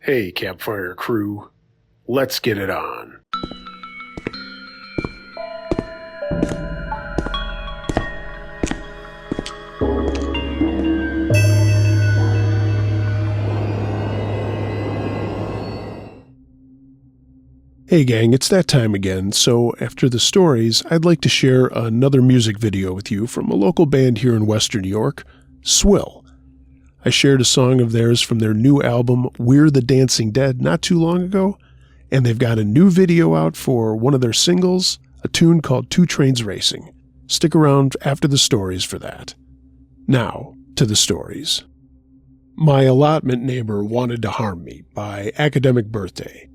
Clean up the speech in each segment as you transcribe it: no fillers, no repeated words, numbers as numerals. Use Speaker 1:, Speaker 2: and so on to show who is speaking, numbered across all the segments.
Speaker 1: Hey, campfire crew, let's get it on. Hey gang, it's that time again, so after the stories, I'd like to share another music video with you from a local band here in Western New York, Swill. I shared a song of theirs from their new album, We're the Dancing Dead, not too long ago, and they've got a new video out for one of their singles, a tune called Two Trains Racing. Stick around after the stories for that. Now, to the stories. My Allotment Neighbor Wanted to Harm Me by Academic Birthday.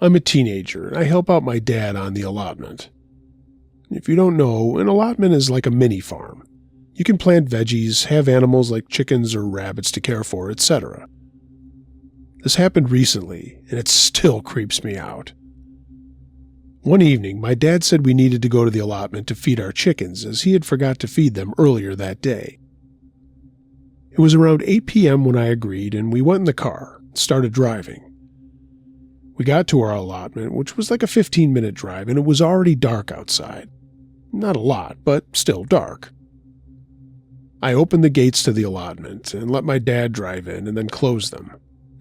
Speaker 1: I'm a teenager, and I help out my dad on the allotment. If you don't know, an allotment is like a mini farm. You can plant veggies, have animals like chickens or rabbits to care for, etc. This happened recently, and it still creeps me out. One evening, my dad said we needed to go to the allotment to feed our chickens, as he had forgot to feed them earlier that day. It was around 8 p.m. when I agreed, and we went in the car and started driving. We got to our allotment, which was like a 15-minute drive, and it was already dark outside. Not a lot, but still dark. I opened the gates to the allotment and let my dad drive in and then closed them.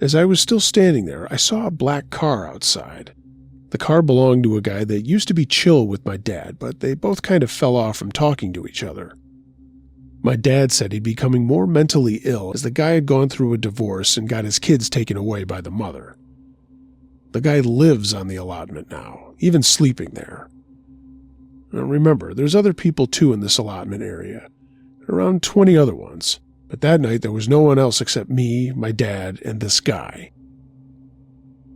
Speaker 1: As I was still standing there, I saw a black car outside. The car belonged to a guy that used to be chill with my dad, but they both kind of fell off from talking to each other. My dad said he'd be becoming more mentally ill as the guy had gone through a divorce and got his kids taken away by the mother. The guy lives on the allotment now, even sleeping there. Now remember, there's other people too in this allotment area. Around 20 other ones, but that night there was no one else except me, my dad, and this guy.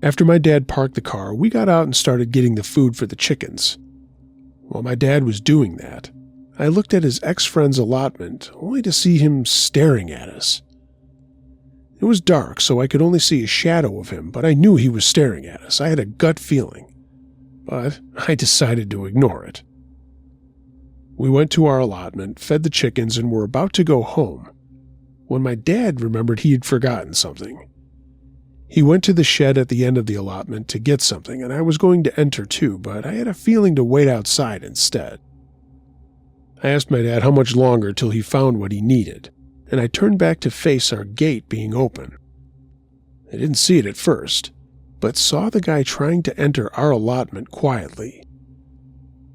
Speaker 1: After my dad parked the car, we got out and started getting the food for the chickens. While my dad was doing that, I looked at his ex-friend's allotment, only to see him staring at us. It was dark, so I could only see a shadow of him, but I knew he was staring at us. I had a gut feeling, but I decided to ignore it. We went to our allotment, fed the chickens, and were about to go home when my dad remembered he had forgotten something. He went to the shed at the end of the allotment to get something, and I was going to enter too, but I had a feeling to wait outside instead. I asked my dad how much longer till he found what he needed, and I turned back to face our gate being open. I didn't see it at first, but saw the guy trying to enter our allotment quietly.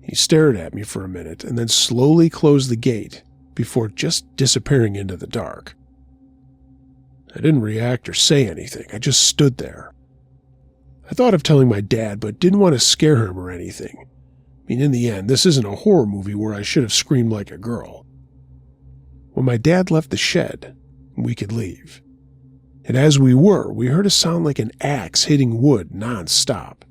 Speaker 1: He stared at me for a minute and then slowly closed the gate before just disappearing into the dark. I didn't react or say anything. I just stood there. I thought of telling my dad, but didn't want to scare him or anything. I mean, in the end, this isn't a horror movie where I should have screamed like a girl. When my dad left the shed, we could leave. And as we were, we heard a sound like an axe hitting wood non-stop.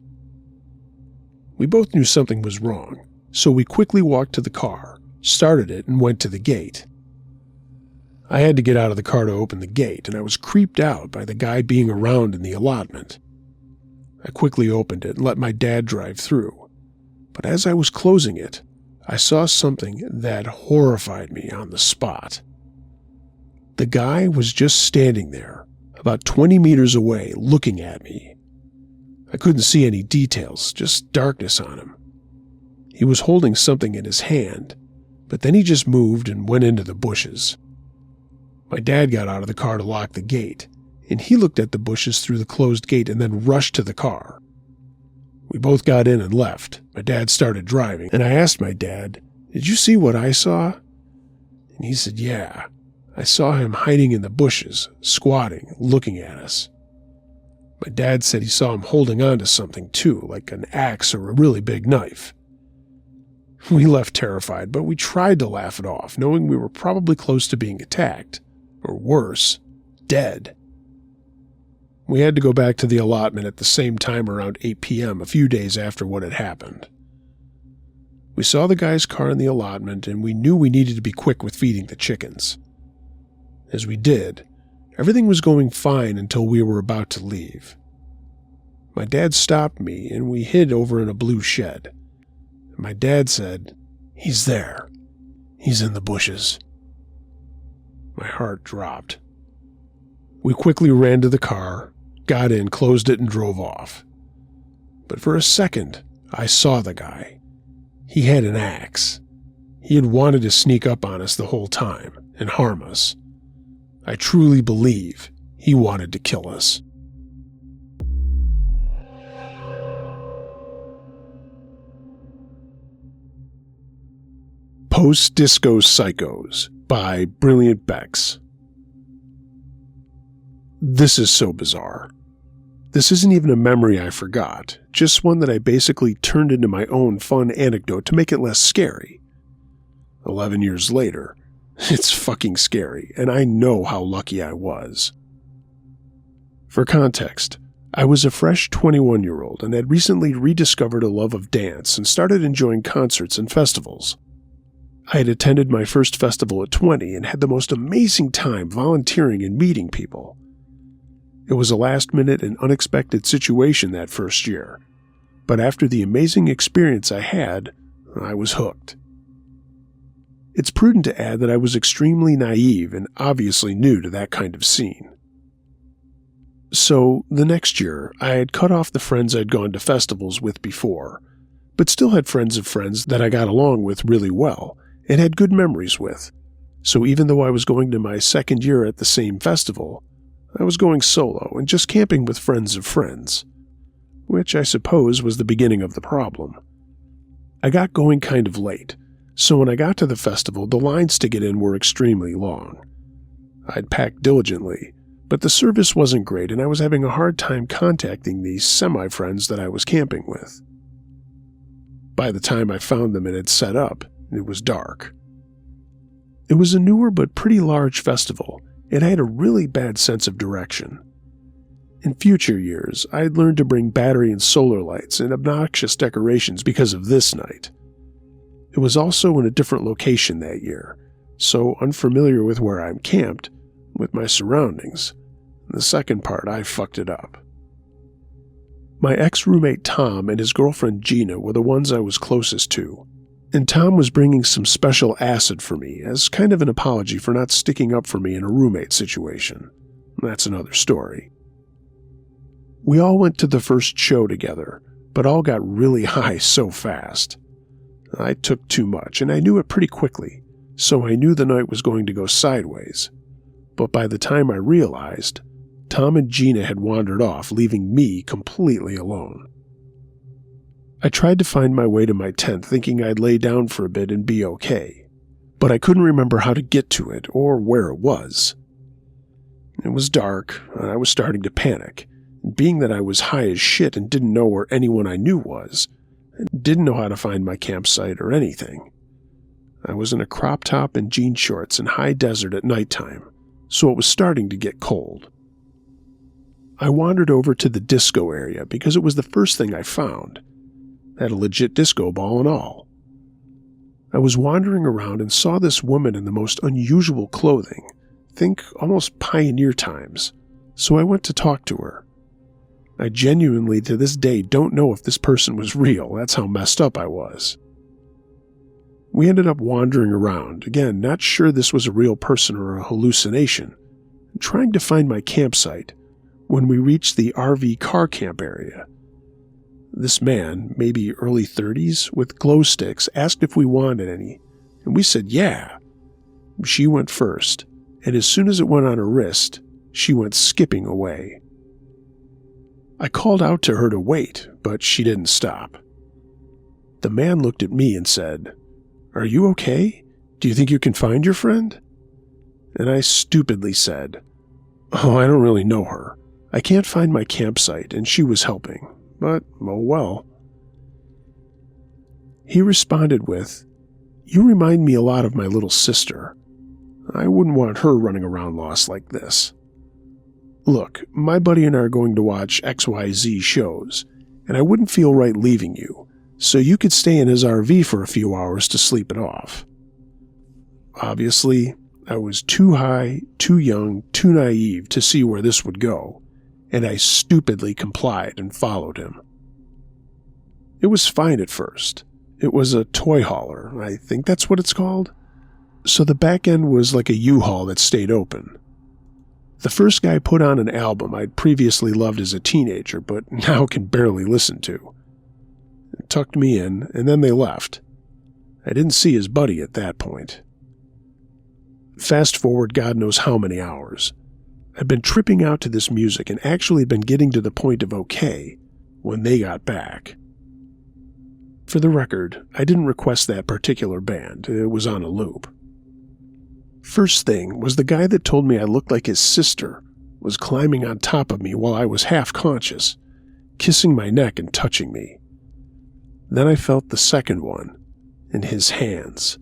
Speaker 1: We both knew something was wrong, so we quickly walked to the car, started it, and went to the gate. I had to get out of the car to open the gate, and I was creeped out by the guy being around in the allotment. I quickly opened it and let my dad drive through, but as I was closing it, I saw something that horrified me on the spot. The guy was just standing there, about 20 meters away, looking at me. I couldn't see any details, just darkness on him. He was holding something in his hand, but then he just moved and went into the bushes. My dad got out of the car to lock the gate, and he looked at the bushes through the closed gate and then rushed to the car. We both got in and left. My dad started driving, and I asked my dad, "Did you see what I saw?" And he said, "Yeah, I saw him hiding in the bushes, squatting, looking at us." My dad said he saw him holding on to something too, like an axe or a really big knife. We left terrified, but we tried to laugh it off, knowing we were probably close to being attacked, or worse, dead. We had to go back to the allotment at the same time around 8 p.m. a few days after what had happened. We saw the guy's car in the allotment, and we knew we needed to be quick with feeding the chickens. As we did, everything was going fine until we were about to leave. My dad stopped me, and we hid over in a blue shed. My dad said, "He's there. He's in the bushes." My heart dropped. We quickly ran to the car, got in, closed it, and drove off. But for a second, I saw the guy. He had an axe. He had wanted to sneak up on us the whole time and harm us. I truly believe he wanted to kill us. Post-Disco Psychos by Brilliant Bex. This is so bizarre. This isn't even a memory I forgot, just one that I basically turned into my own fun anecdote to make it less scary. 11 years later, it's fucking scary, and I know how lucky I was. For context, I was a fresh 21-year-old and had recently rediscovered a love of dance and started enjoying concerts and festivals. I had attended my first festival at 20 and had the most amazing time volunteering and meeting people. It was a last-minute and unexpected situation that first year, but after the amazing experience I had, I was hooked. It's prudent to add that I was extremely naive and obviously new to that kind of scene. So, the next year, I had cut off the friends I'd gone to festivals with before, but still had friends of friends that I got along with really well and had good memories with. So even though I was going to my second year at the same festival, I was going solo and just camping with friends of friends, which I suppose was the beginning of the problem. I got going kind of late, so when I got to the festival, the lines to get in were extremely long. I'd packed diligently, but the service wasn't great and I was having a hard time contacting these semi-friends that I was camping with. By the time I found them and had set up, it was dark. It was a newer but pretty large festival, and I had a really bad sense of direction. In future years, I had learned to bring battery and solar lights and obnoxious decorations because of this night. It was also in a different location that year, so unfamiliar with where I'm camped, with my surroundings. The second part, I fucked it up. My ex-roommate Tom and his girlfriend Gina were the ones I was closest to, and Tom was bringing some special acid for me as kind of an apology for not sticking up for me in a roommate situation. That's another story. We all went to the first show together, but all got really high so fast. I took too much, and I knew it pretty quickly, so I knew the night was going to go sideways. But by the time I realized, Tom and Gina had wandered off, leaving me completely alone. I tried to find my way to my tent thinking I'd lay down for a bit and be okay, but I couldn't remember how to get to it or where it was. It was dark, and I was starting to panic, and being that I was high as shit and didn't know where anyone I knew was, and didn't know how to find my campsite or anything. I was in a crop top and jean shorts in high desert at nighttime, so it was starting to get cold. I wandered over to the disco area because it was the first thing I found. Had a legit disco ball and all. I was wandering around and saw this woman in the most unusual clothing, think almost pioneer times, so I went to talk to her. I genuinely to this day don't know if this person was real, that's how messed up I was. We ended up wandering around, again not sure this was a real person or a hallucination, trying to find my campsite when we reached the RV car camp area. This man, maybe early 30s, with glow sticks, asked if we wanted any, and we said yeah. She went first, and as soon as it went on her wrist, she went skipping away. I called out to her to wait, but she didn't stop. The man looked at me and said, "Are you okay? Do you think you can find your friend?" And I stupidly said, "Oh, I don't really know her. I can't find my campsite, and she was helping. But, oh well." He responded with, "You remind me a lot of my little sister. I wouldn't want her running around lost like this. Look, my buddy and I are going to watch XYZ shows, and I wouldn't feel right leaving you, so you could stay in his RV for a few hours to sleep it off." Obviously, I was too high, too young, too naive to see where this would go, and I stupidly complied and followed him. It was fine at first. It was a toy hauler, I think that's what it's called. So the back end was like a U-Haul that stayed open. The first guy put on an album I'd previously loved as a teenager, but now can barely listen to. It tucked me in, and then they left. I didn't see his buddy at that point. Fast forward God knows how many hours. I'd been tripping out to this music and actually been getting to the point of okay when they got back. For the record, I didn't request that particular band. It was on a loop. First thing was the guy that told me I looked like his sister was climbing on top of me while I was half conscious, kissing my neck and touching me. Then I felt the second one in his hands.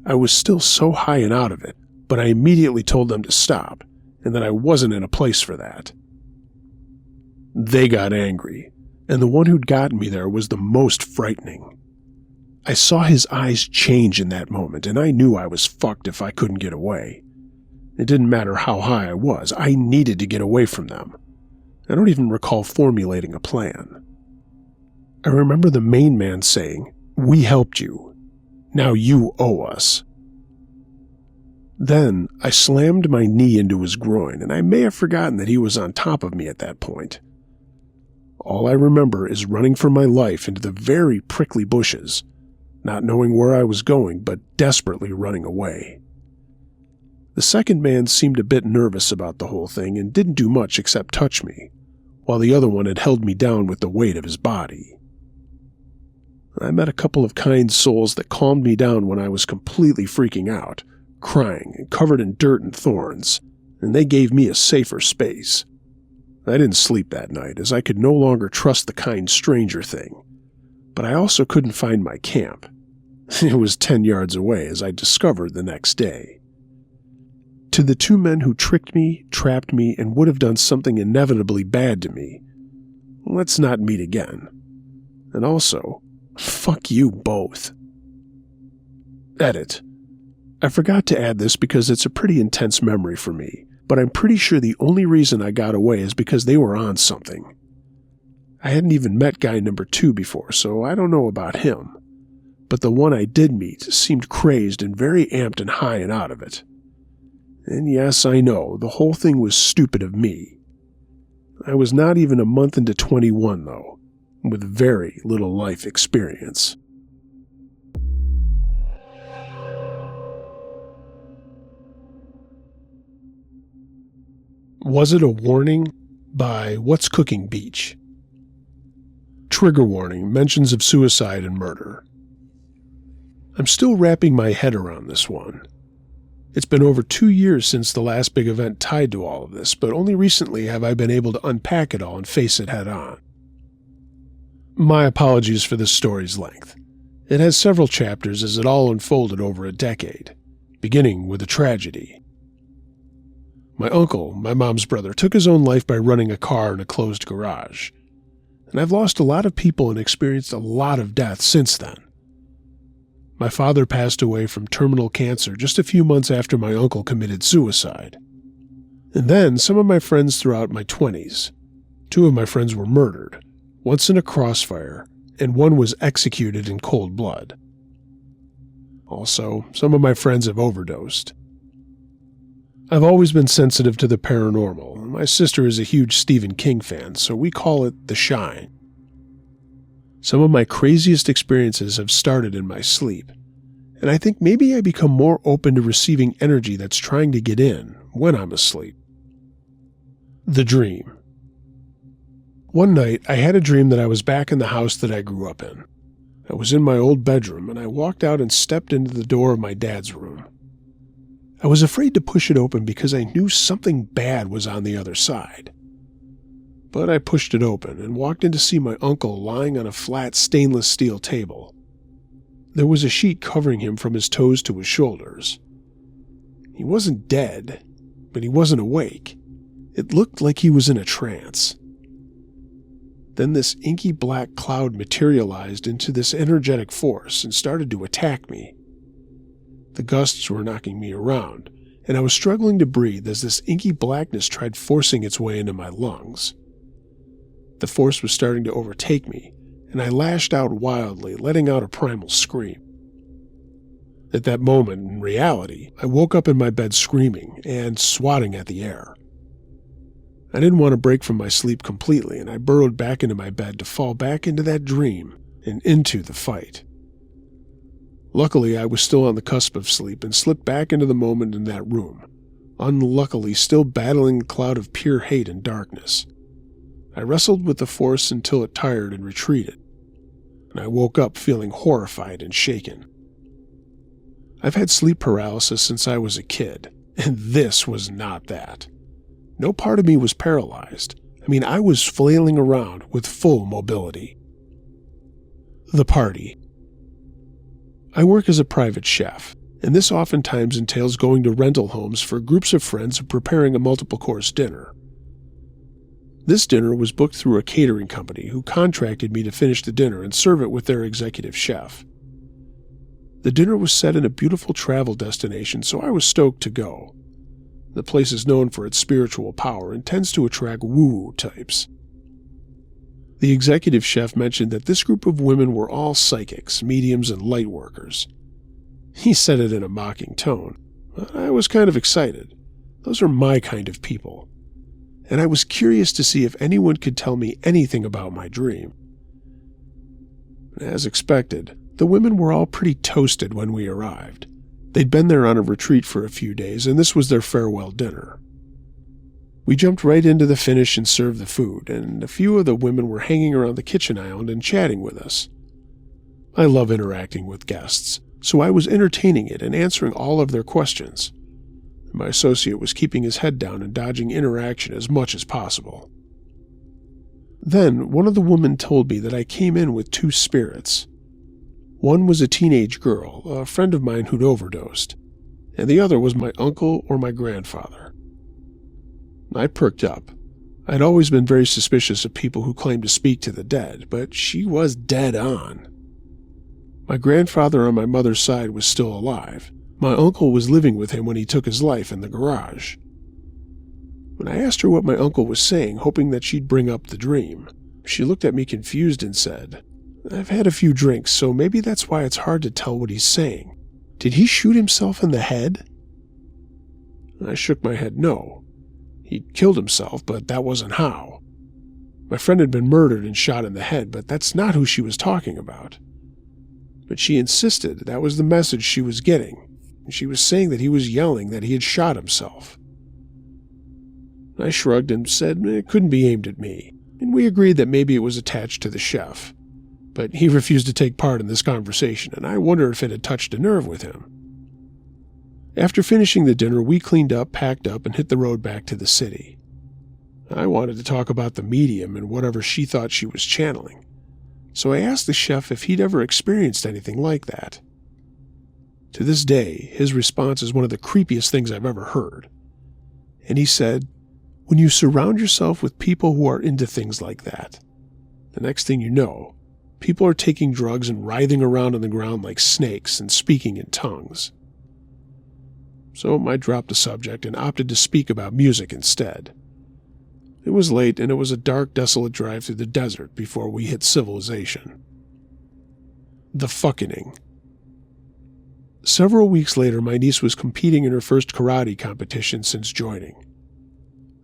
Speaker 1: I was still so high and out of it, but I immediately told them to stop and that I wasn't in a place for that. They got angry, and the one who'd gotten me there was the most frightening. I saw his eyes change in that moment, and I knew I was fucked if I couldn't get away. It didn't matter how high I was, I needed to get away from them. I don't even recall formulating a plan. I remember the main man saying, "We helped you. Now you owe us." Then I slammed my knee into his groin, and I may have forgotten that he was on top of me at that point. All I remember is running for my life into the very prickly bushes, not knowing where I was going, but desperately running away. The second man seemed a bit nervous about the whole thing and didn't do much except touch me, while the other one had held me down with the weight of his body. I met a couple of kind souls that calmed me down when I was completely freaking out, crying and covered in dirt and thorns, and they gave me a safer space. I didn't sleep that night, as I could no longer trust the kind stranger thing, but I also couldn't find my camp. It was 10 yards away, as I discovered the next day. To the two men who tricked me, trapped me, and would have done something inevitably bad to me, let's not meet again. And also, fuck you both. Edit. I forgot to add this because it's a pretty intense memory for me, but I'm pretty sure the only reason I got away is because they were on something. I hadn't even met guy number 2 before, so I don't know about him. But the one I did meet seemed crazed and very amped and high and out of it. And yes, I know, the whole thing was stupid of me. I was not even a month into 21, though, with very little life experience. Was It a Warning? By What's Cooking Beach. Trigger warning, mentions of suicide and murder. I'm still wrapping my head around this one. It's been over 2 years since the last big event tied to all of this, but only recently have I been able to unpack it all and face it head on. My apologies for this story's length. It has several chapters as it all unfolded over a decade, beginning with a tragedy. My uncle, my mom's brother, took his own life by running a car in a closed garage. And I've lost a lot of people and experienced a lot of death since then. My father passed away from terminal cancer just a few months after my uncle committed suicide. And then some of my friends throughout my 20s. 2 of my friends were murdered, once in a crossfire, and one was executed in cold blood. Also, some of my friends have overdosed. I've always been sensitive to the paranormal. My sister is a huge Stephen King fan, so we call it The Shine. Some of my craziest experiences have started in my sleep, and I think maybe I become more open to receiving energy that's trying to get in when I'm asleep. The Dream. One night, I had a dream that I was back in the house that I grew up in. I was in my old bedroom, and I walked out and stepped into the door of my dad's room. I was afraid to push it open because I knew something bad was on the other side. But I pushed it open and walked in to see my uncle lying on a flat stainless steel table. There was a sheet covering him from his toes to his shoulders. He wasn't dead, but he wasn't awake. It looked like he was in a trance. Then this inky black cloud materialized into this energetic force and started to attack me. The gusts were knocking me around, and I was struggling to breathe as this inky blackness tried forcing its way into my lungs. The force was starting to overtake me, and I lashed out wildly, letting out a primal scream. At that moment, in reality, I woke up in my bed screaming and swatting at the air. I didn't want to break from my sleep completely, and I burrowed back into my bed to fall back into that dream and into the fight. Luckily, I was still on the cusp of sleep and slipped back into the moment in that room, unluckily still battling the cloud of pure hate and darkness. I wrestled with the force until it tired and retreated, and I woke up feeling horrified and shaken. I've had sleep paralysis since I was a kid, and this was not that. No part of me was paralyzed. I was flailing around with full mobility. The party. I work as a private chef, and this oftentimes entails going to rental homes for groups of friends and preparing a multiple-course dinner. This dinner was booked through a catering company who contracted me to finish the dinner and serve it with their executive chef. The dinner was set in a beautiful travel destination, so I was stoked to go. The place is known for its spiritual power and tends to attract woo-woo types. The executive chef mentioned that this group of women were all psychics, mediums, and light workers. He said it in a mocking tone, but I was kind of excited. Those are my kind of people. And I was curious to see if anyone could tell me anything about my dream. As expected, the women were all pretty toasted when we arrived. They'd been there on a retreat for a few days, and this was their farewell dinner. We jumped right into the finish and served the food, and a few of the women were hanging around the kitchen island and chatting with us. I love interacting with guests, so I was entertaining it and answering all of their questions. My associate was keeping his head down and dodging interaction as much as possible. Then, one of the women told me that I came in with two spirits. One was a teenage girl, a friend of mine who'd overdosed, and the other was my uncle or my grandfather. I perked up. I'd always been very suspicious of people who claimed to speak to the dead, but she was dead on. My grandfather on my mother's side was still alive. My uncle was living with him when he took his life in the garage. When I asked her what my uncle was saying, hoping that she'd bring up the dream, she looked at me confused and said, "I've had a few drinks, so maybe that's why it's hard to tell what he's saying. Did he shoot himself in the head?" I shook my head no. He'd killed himself, but that wasn't how. My friend had been murdered and shot in the head, but that's not who she was talking about. But she insisted that was the message she was getting. She was saying that he was yelling that he had shot himself. I shrugged and said it couldn't be aimed at me, and we agreed that maybe it was attached to the chef. But he refused to take part in this conversation, and I wondered if it had touched a nerve with him. After finishing the dinner, we cleaned up, packed up, and hit the road back to the city. I wanted to talk about the medium and whatever she thought she was channeling, so I asked the chef if he'd ever experienced anything like that. To this day, his response is one of the creepiest things I've ever heard. And he said, "When you surround yourself with people who are into things like that, the next thing you know, people are taking drugs and writhing around on the ground like snakes and speaking in tongues." So I dropped the subject and opted to speak about music instead. It was late, and it was a dark, desolate drive through the desert before we hit civilization. The fucking. Several weeks later, my niece was competing in her first karate competition since joining.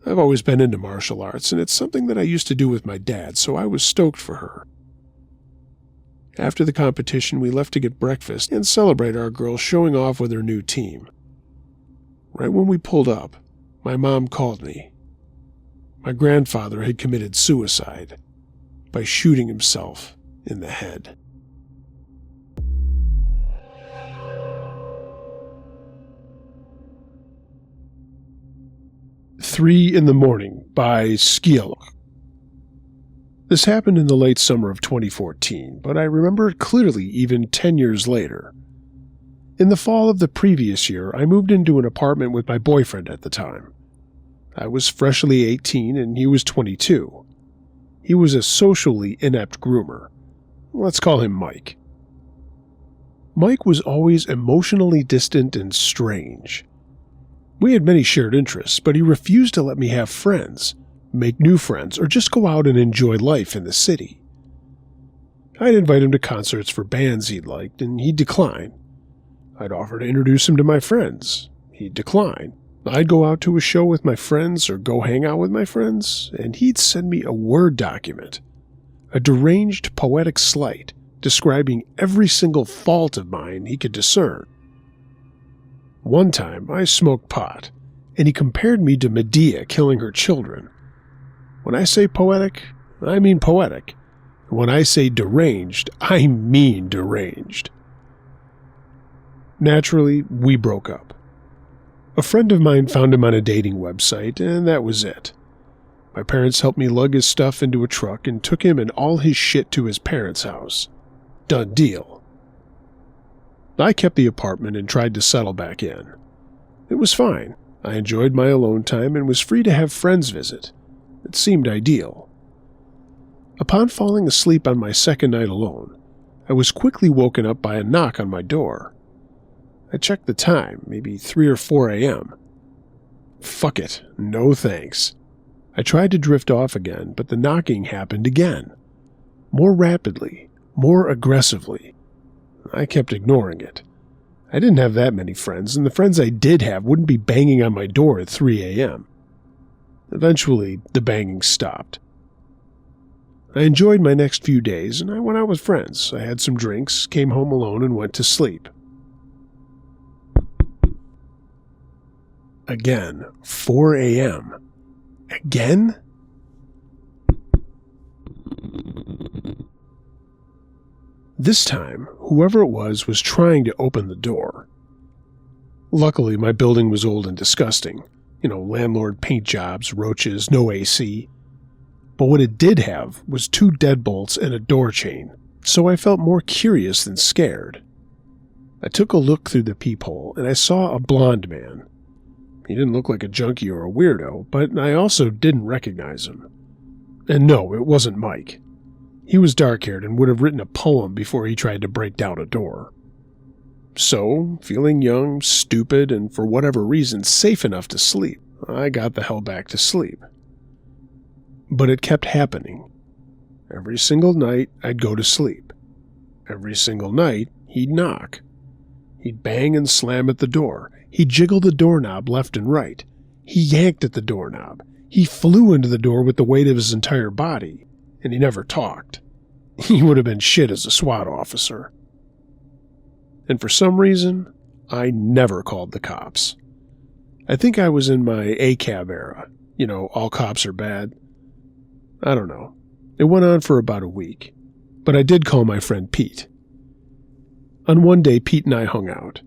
Speaker 1: I've always been into martial arts, and it's something that I used to do with my dad, so I was stoked for her. After the competition, we left to get breakfast and celebrate our girl showing off with her new team. Right when we pulled up, my mom called me. My grandfather had committed suicide by shooting himself in the head. "3 in the Morning" by Swill. This happened in the late summer of 2014, but I remember it clearly even 10 years later. In the fall of the previous year, I moved into an apartment with my boyfriend at the time. I was freshly 18 and he was 22. He was a socially inept groomer. Let's call him Mike. Mike was always emotionally distant and strange. We had many shared interests, but he refused to let me have friends, make new friends, or just go out and enjoy life in the city. I'd invite him to concerts for bands he'd liked, and he'd decline. I'd offer to introduce him to my friends. He'd decline. I'd go out to a show with my friends or go hang out with my friends, and he'd send me a Word document, a deranged poetic slight describing every single fault of mine he could discern. One time, I smoked pot, and he compared me to Medea killing her children. When I say poetic, I mean poetic. When I say deranged, I mean deranged. Naturally, we broke up. A friend of mine found him on a dating website, and that was it. My parents helped me lug his stuff into a truck and took him and all his shit to his parents' house. Done deal. I kept the apartment and tried to settle back in. It was fine. I enjoyed my alone time and was free to have friends visit. It seemed ideal. Upon falling asleep on my second night alone, I was quickly woken up by a knock on my door. I checked the time, maybe 3 or 4 a.m. Fuck it, no thanks. I tried to drift off again, but the knocking happened again. More rapidly, more aggressively. I kept ignoring it. I didn't have that many friends, and the friends I did have wouldn't be banging on my door at 3 a.m. Eventually, the banging stopped. I enjoyed my next few days, and I went out with friends. I had some drinks, came home alone, and went to sleep. Again, 4 a.m. Again? This time, whoever it was trying to open the door. Luckily, my building was old and disgusting. Landlord paint jobs, roaches, no AC. But what it did have was 2 deadbolts and a door chain, so I felt more curious than scared. I took a look through the peephole, and I saw a blonde man. He didn't look like a junkie or a weirdo, but I also didn't recognize him. And no, it wasn't Mike. He was dark-haired and would have written a poem before he tried to break down a door. So, feeling young, stupid, and for whatever reason safe enough to sleep, I got the hell back to sleep. But it kept happening. Every single night, I'd go to sleep. Every single night, he'd knock. He'd bang and slam at the door. He jiggled the doorknob left and right. He yanked at the doorknob. He flew into the door with the weight of his entire body, and he never talked. He would have been shit as a SWAT officer. And for some reason, I never called the cops. I think I was in my ACAB era. All cops are bad. I don't know. It went on for about a week, but I did call my friend Pete. On one day, Pete and I hung out.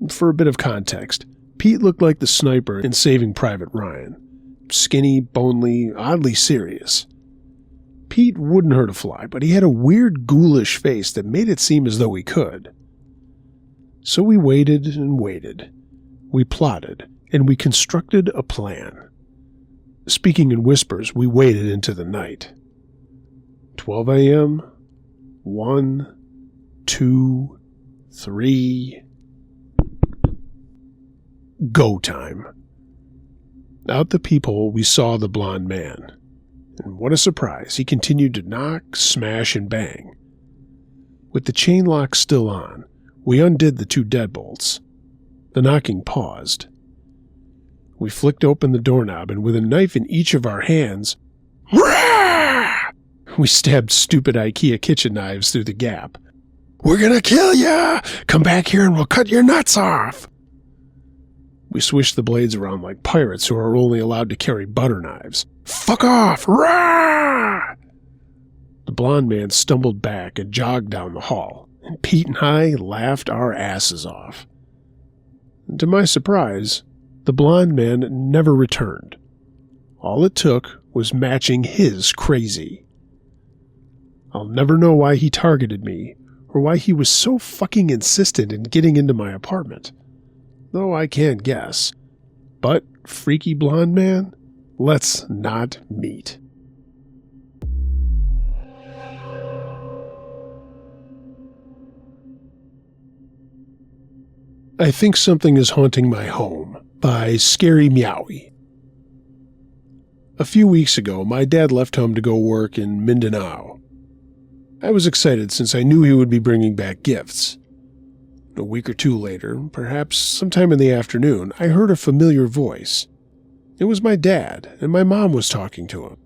Speaker 1: For a bit of context, Pete looked like the sniper in Saving Private Ryan. Skinny, bonely, oddly serious. Pete wouldn't hurt a fly, but he had a weird ghoulish face that made it seem as though he could. So we waited and waited. We plotted, and we constructed a plan. Speaking in whispers, we waited into the night. 12 a.m., 1, 2, 3... Go time. Out the peephole, we saw the blonde man. And what a surprise, he continued to knock, smash, and bang. With the chain lock still on, we undid the 2 deadbolts. The knocking paused. We flicked open the doorknob, and with a knife in each of our hands, we stabbed stupid IKEA kitchen knives through the gap. "We're gonna kill ya! Come back here and we'll cut your nuts off!" We swished the blades around like pirates who are only allowed to carry butter knives. "Fuck off! Rah!" The blonde man stumbled back and jogged down the hall, and Pete and I laughed our asses off. And to my surprise, the blonde man never returned. All it took was matching his crazy. I'll never know why he targeted me, or why he was so fucking insistent in getting into my apartment. Though I can't guess. But, freaky blonde man, let's not meet. I Think Something is Haunting My Home by Scary Meowie. A few weeks ago, my dad left home to go work in Mindanao. I was excited since I knew he would be bringing back gifts. A week or two later, perhaps sometime in the afternoon, I heard a familiar voice. It was my dad, and my mom was talking to him.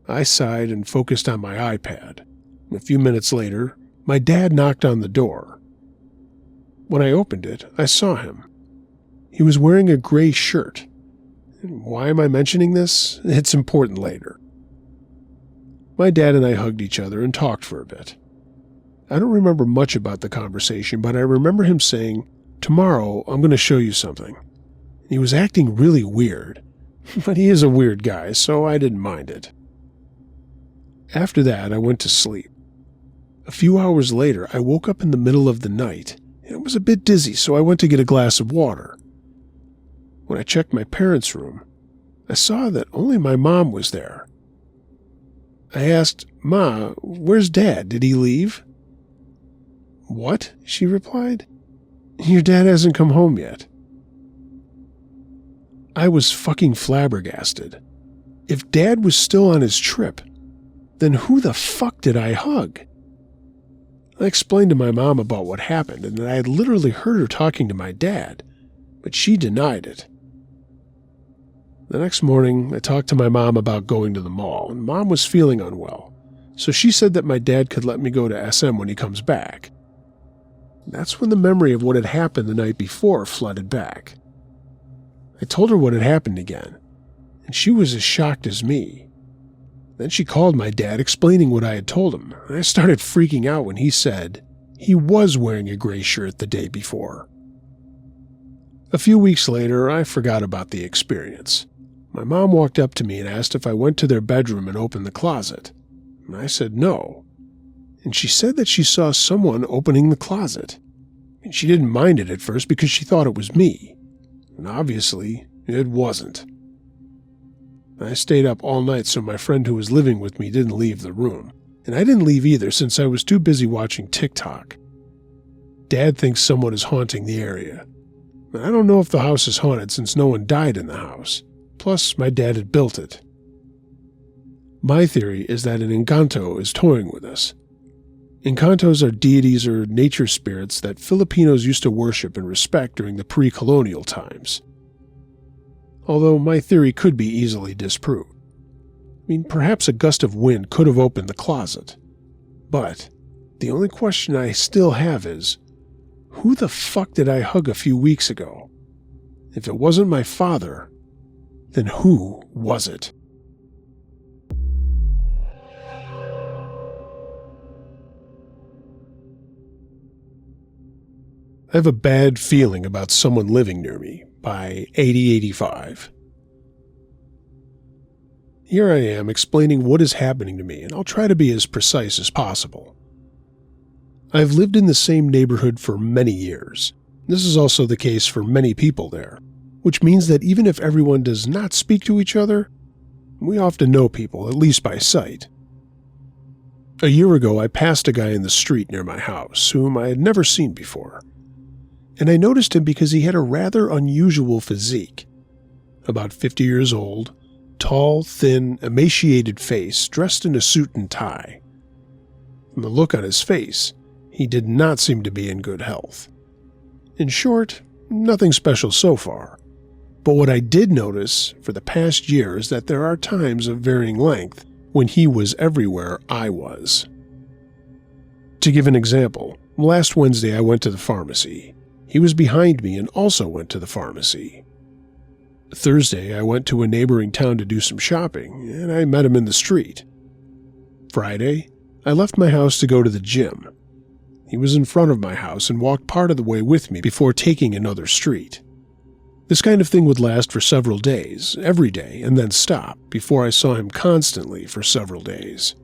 Speaker 1: I sighed and focused on my iPad. A few minutes later, my dad knocked on the door. When I opened it, I saw him. He was wearing a gray shirt. Why am I mentioning this? It's important later. My dad and I hugged each other and talked for a bit. I don't remember much about the conversation, but I remember him saying, "Tomorrow, I'm going to show you something." He was acting really weird, but he is a weird guy, so I didn't mind it. After that, I went to sleep. A few hours later, I woke up in the middle of the night, and I was a bit dizzy, so I went to get a glass of water. When I checked my parents' room, I saw that only my mom was there. I asked, "Ma, where's Dad? Did he leave?" "What?" she replied. "Your dad hasn't come home yet." I was fucking flabbergasted. If Dad was still on his trip, then who the fuck did I hug? I explained to my mom about what happened and that I had literally heard her talking to my dad, but she denied it. The next morning, I talked to my mom about going to the mall, and Mom was feeling unwell, so she said that my dad could let me go to SM when he comes back. That's when the memory of what had happened the night before flooded back. I told her what had happened again, and she was as shocked as me. Then she called my dad explaining what I had told him, and I started freaking out when he said he was wearing a gray shirt the day before. A few weeks later, I forgot about the experience. My mom walked up to me and asked if I went to their bedroom and opened the closet. And I said no. And she said that she saw someone opening the closet. And she didn't mind it at first because she thought it was me. And obviously, it wasn't. I stayed up all night so my friend who was living with me didn't leave the room. And I didn't leave either since I was too busy watching TikTok. Dad thinks someone is haunting the area. I don't know if the house is haunted since no one died in the house. Plus, my dad had built it. My theory is that an Encanto is toying with us. Encantos are deities or nature spirits that Filipinos used to worship and respect during the pre-colonial times. Although my theory could be easily disproved. Perhaps a gust of wind could have opened the closet. But the only question I still have is, who the fuck did I hug a few weeks ago? If it wasn't my father, then who was it? I have a bad feeling about someone living near me by 8085. Here I am explaining what is happening to me, and I'll try to be as precise as possible. I've lived in the same neighborhood for many years. This is also the case for many people there, which means that even if everyone does not speak to each other, we often know people, at least by sight. A year ago, I passed a guy in the street near my house whom I had never seen before, and I noticed him because he had a rather unusual physique. About 50 years old, tall, thin, emaciated face, dressed in a suit and tie. From the look on his face, he did not seem to be in good health. In short, nothing special so far. But what I did notice for the past year is that there are times of varying length when he was everywhere I was. To give an example, last Wednesday I went to the pharmacy. He was behind me and also went to the pharmacy. Thursday I went to a neighboring town to do some shopping, and I met him in the street. Friday, I left my house to go to the gym. He was in front of my house and walked part of the way with me before taking another street. This kind of thing would last for several days, every day, and then stop, before I saw him constantly for several days.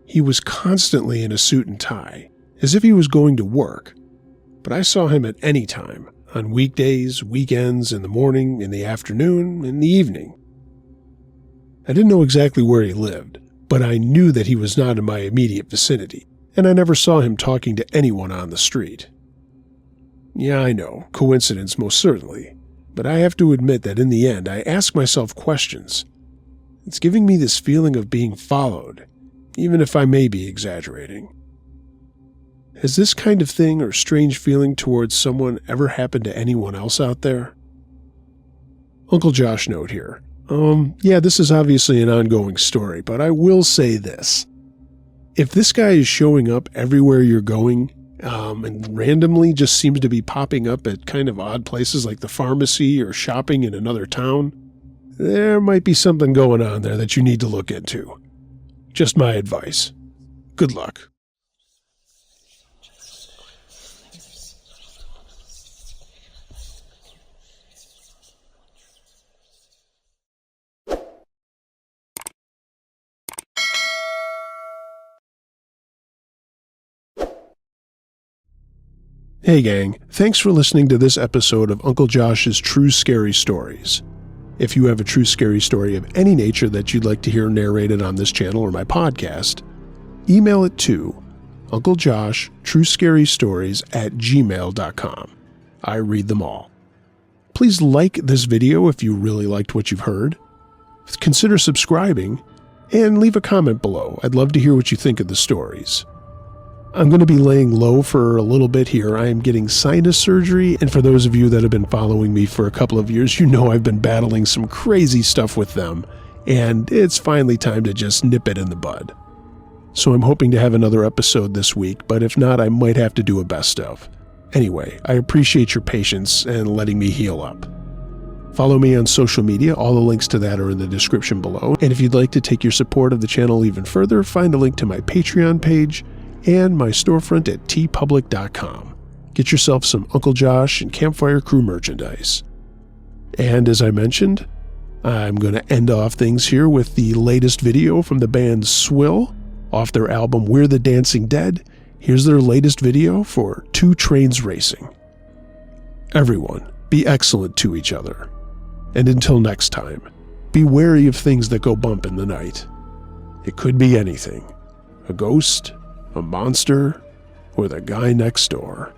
Speaker 1: He was constantly in a suit and tie, as if he was going to work, but I saw him at any time, on weekdays, weekends, in the morning, in the afternoon, in the evening. I didn't know exactly where he lived, but I knew that he was not in my immediate vicinity, and I never saw him talking to anyone on the street. Yeah, I know, coincidence most certainly, but I have to admit that in the end I ask myself questions. It's giving me this feeling of being followed, even if I may be exaggerating. Has this kind of thing or strange feeling towards someone ever happened to anyone else out there? Uncle Josh note here. Yeah, this is obviously an ongoing story, but I will say this. If this guy is showing up everywhere you're going, and randomly just seems to be popping up at kind of odd places like the pharmacy or shopping in another town, there might be something going on there that you need to look into. Just my advice. Good luck. Hey gang, thanks for listening to this episode of Uncle Josh's True Scary Stories. If you have a true scary story of any nature that you'd like to hear narrated on this channel or my podcast, email it to unclejoshtruescarystories@gmail.com. I read them all. Please like this video if you really liked what you've heard. Consider subscribing and leave a comment below. I'd love to hear what you think of the stories. I'm going to be laying low for a little bit here. I am getting sinus surgery, and for those of you that have been following me for a couple of years, you know I've been battling some crazy stuff with them, and it's finally time to just nip it in the bud. So I'm hoping to have another episode this week, but if not, I might have to do a best of. Anyway, I appreciate your patience and letting me heal up. Follow me on social media. All the links to that are in the description below. And if you'd like to take your support of the channel even further, find a link to my Patreon page and my storefront at tpublic.com. Get yourself some Uncle Josh and Campfire Crew merchandise. And as I mentioned, I'm going to end off things here with the latest video from the band Swill off their album We're the Dancing Dead. Here's their latest video for Two Trains Racing. Everyone, be excellent to each other. And until next time, be wary of things that go bump in the night. It could be anything. A ghost, a monster, or the guy next door.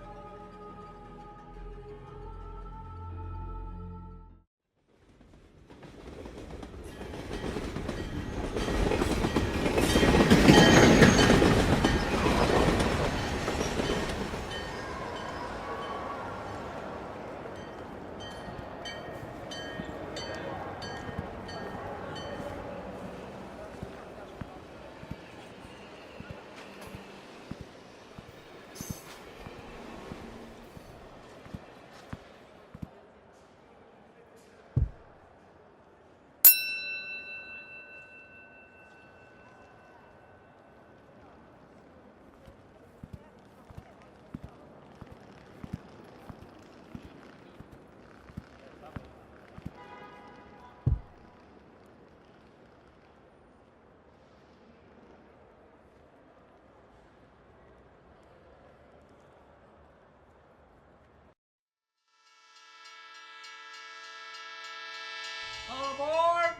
Speaker 2: All aboard!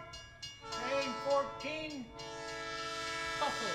Speaker 2: Train 14, hustle!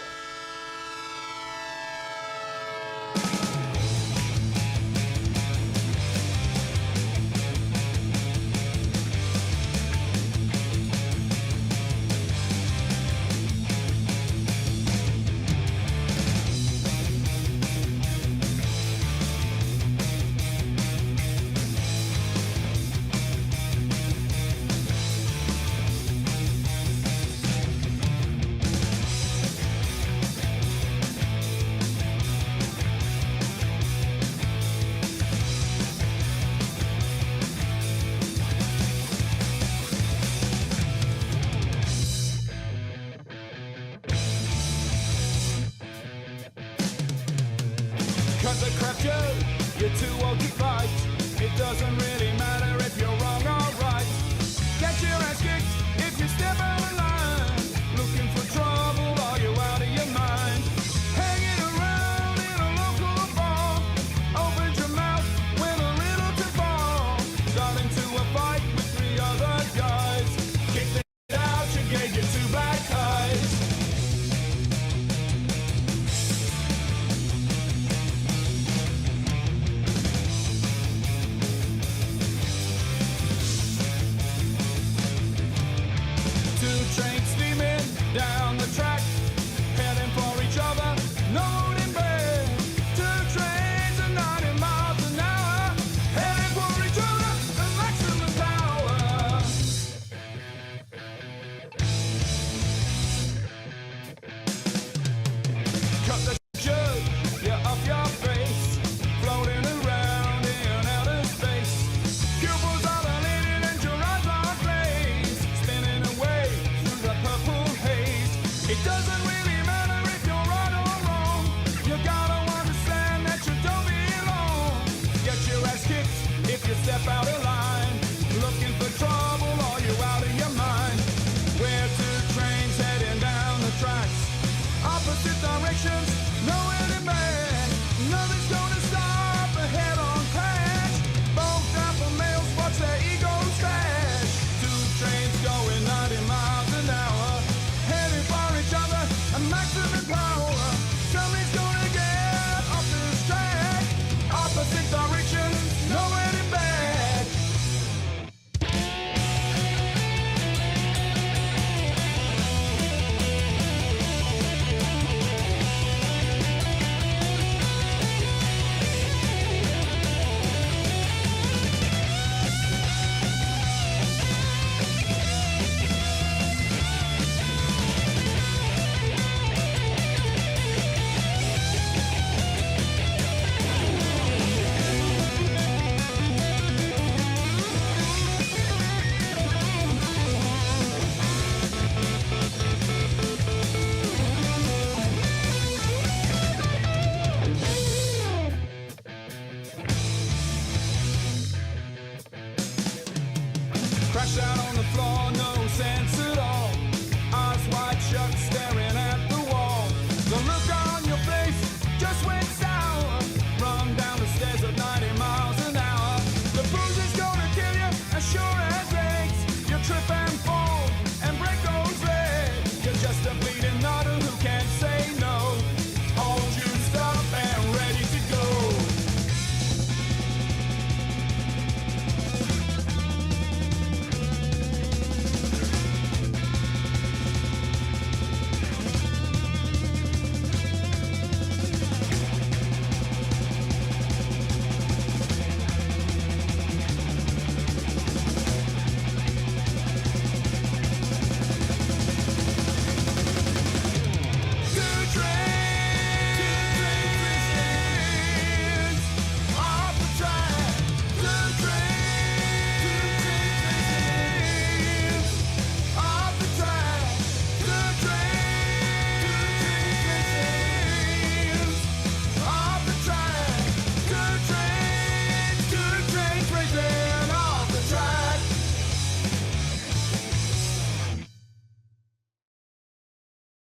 Speaker 2: Cut the crap, Joe. You're too old to fight. It doesn't really matter if you're wrong or right. Get your ass kicked if you step out of line. Looking for trouble while you're out of your mind. Hanging around in a local bar. Opened your mouth, went a little too far. Got into a fight with 3 other guys. Kicked it out, you gave your 2 black eyes. Train steaming down the track, heading for each other, no one in bed. 2 sense